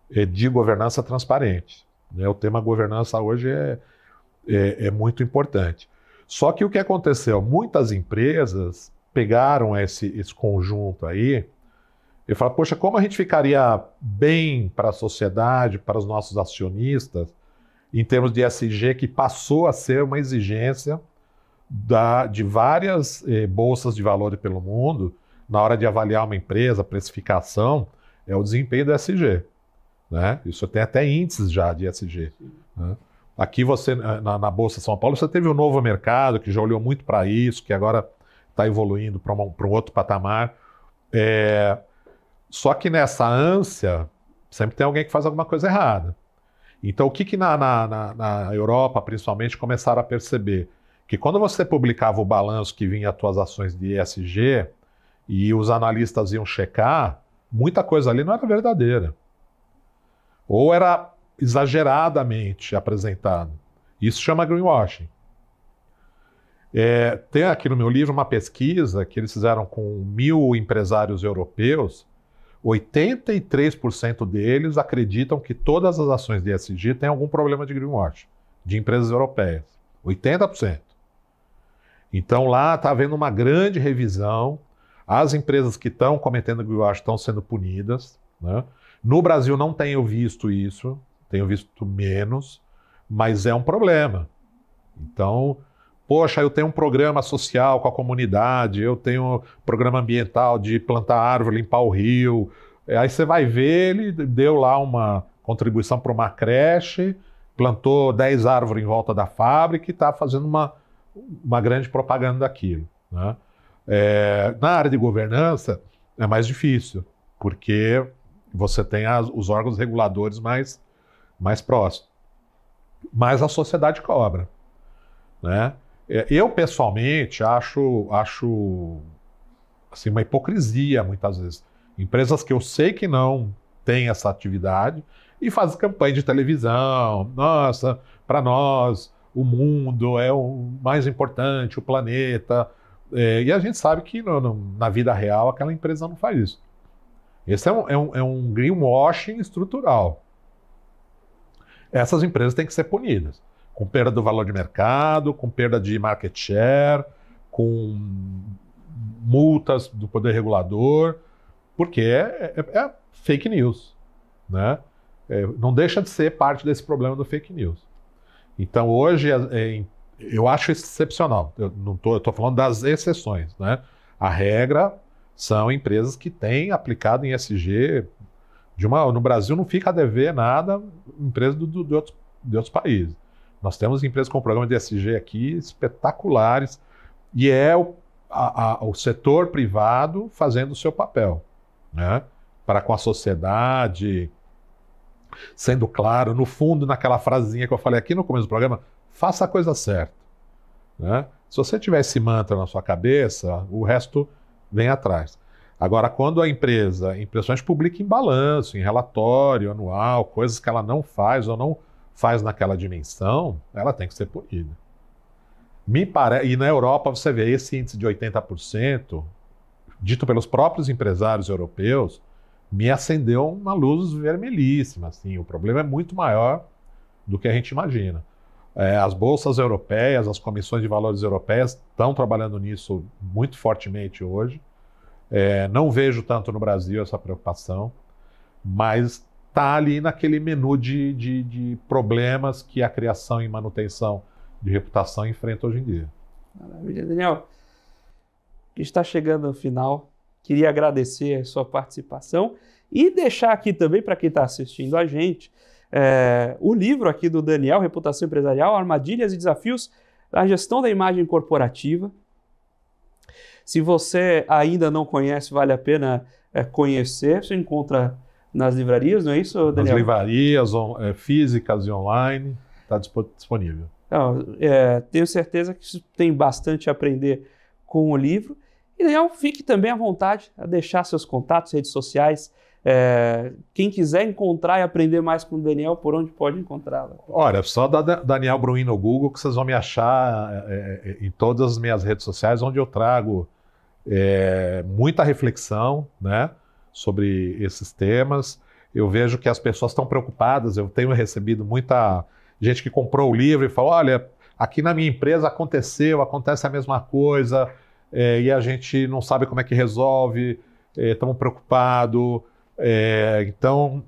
de governança transparente. O tema governança hoje é muito importante. Só que o que aconteceu? Muitas empresas pegaram esse conjunto aí e falaram, poxa, como a gente ficaria bem para a sociedade, para os nossos acionistas, em termos de ESG, que passou a ser uma exigência de várias bolsas de valores pelo mundo, na hora de avaliar uma empresa, precificação, é o desempenho do ESG. Né? Isso tem até índices já de ESG. Né? Aqui você, na Bolsa de São Paulo, você teve um novo mercado que já olhou muito para isso, que agora está evoluindo para um outro patamar. Só que nessa ânsia, sempre tem alguém que faz alguma coisa errada. Então, o que na Europa, principalmente, começaram a perceber? Que quando você publicava o balanço que vinha as tuas ações de ESG e os analistas iam checar, muita coisa ali não era verdadeira. Ou era exageradamente apresentado. Isso chama greenwashing. Tem aqui no meu livro uma pesquisa que eles fizeram com 1.000 empresários europeus. 83% deles acreditam que todas as ações de ESG têm algum problema de greenwashing, de empresas europeias. 80%. Então lá está havendo uma grande revisão. As empresas que estão cometendo greenwashing estão sendo punidas, né? No Brasil não tenho visto isso, tenho visto menos, mas é um problema. Então, poxa, eu tenho um programa social com a comunidade, eu tenho um programa ambiental de plantar árvore, limpar o rio. Aí você vai ver, ele deu lá uma contribuição para uma creche, plantou 10 árvores em volta da fábrica e está fazendo uma grande propaganda daquilo, né? Na área de governança é mais difícil, porque você tem os órgãos reguladores mais próximos. Mas a sociedade cobra, né? Eu, pessoalmente, acho assim, uma hipocrisia, muitas vezes. Empresas que eu sei que não têm essa atividade e fazem campanha de televisão. Nossa, para nós, o mundo é o mais importante, o planeta. E a gente sabe que na vida real aquela empresa não faz isso. Esse é um greenwashing estrutural. Essas empresas têm que ser punidas, com perda do valor de mercado, com perda de market share, com multas do poder regulador, porque é fake news, né? Não deixa de ser parte desse problema do fake news. Então hoje eu acho excepcional, eu estou falando das exceções, né? A regra são empresas que têm aplicado em ESG. No Brasil não fica a dever nada empresas de outros países. Nós temos empresas com programa de ESG aqui espetaculares e é o setor privado fazendo o seu papel, né? Para com a sociedade, sendo claro, no fundo, naquela frasezinha que eu falei aqui no começo do programa, faça a coisa certa, né? Se você tiver esse mantra na sua cabeça, o resto vem atrás. Agora, quando a empresa, principalmente, publica em balanço, em relatório anual, coisas que ela não faz ou não faz naquela dimensão, ela tem que ser punida. E na Europa, você vê esse índice de 80%, dito pelos próprios empresários europeus, me acendeu uma luz vermelhíssima. Assim, o problema é muito maior do que a gente imagina. As bolsas europeias, as comissões de valores europeias estão trabalhando nisso muito fortemente hoje. Não vejo tanto no Brasil essa preocupação, mas está ali naquele menu de problemas que a criação e manutenção de reputação enfrenta hoje em dia. Maravilha, Daniel. A gente está chegando ao final Queria agradecer a sua participação e deixar aqui também para quem está assistindo a gente o livro aqui do Daniel, Reputação Empresarial, Armadilhas e Desafios da Gestão da Imagem Corporativa. Se você ainda não conhece, vale a pena conhecer. Você encontra nas livrarias, não é isso, Daniel? Nas livrarias físicas e online, está disponível. Então, tenho certeza que tem bastante a aprender com o livro. E, Daniel, fique também à vontade a deixar seus contatos, redes sociais. Quem quiser encontrar e aprender mais com o Daniel, por onde pode encontrá-lo? Olha, só dá Daniel Bruin no Google que vocês vão me achar em todas as minhas redes sociais, onde eu trago muita reflexão, né, sobre esses temas. Eu vejo que as pessoas estão preocupadas, eu tenho recebido muita gente que comprou o livro e falou, olha, aqui na minha empresa acontece a mesma coisa, e a gente não sabe como é que resolve, estamos preocupados. Então,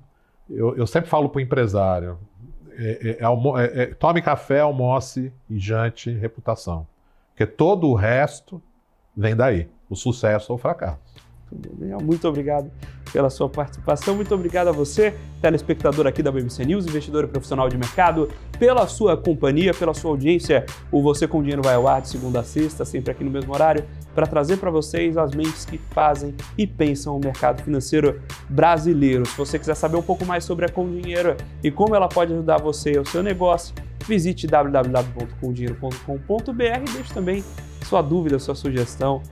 eu sempre falo para o empresário, tome café, almoce e jante reputação, porque todo o resto vem daí, o sucesso ou o fracasso. Muito obrigado pela sua participação, muito obrigado a você, telespectador aqui da BBC News, investidor e profissional de mercado, pela sua companhia, pela sua audiência. O Você com Dinheiro vai ao ar de segunda a sexta, sempre aqui no mesmo horário, para trazer para vocês as mentes que fazem e pensam o mercado financeiro brasileiro. Se você quiser saber um pouco mais sobre a Com Dinheiro e como ela pode ajudar você e o seu negócio, visite www.comdinheiro.com.br e deixe também sua dúvida, sua sugestão,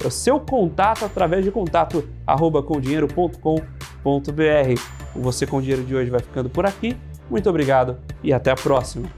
o seu contato através de contato@comdinheiro.com.br. O Você com Dinheiro de hoje vai ficando por aqui. Muito obrigado e até a próxima.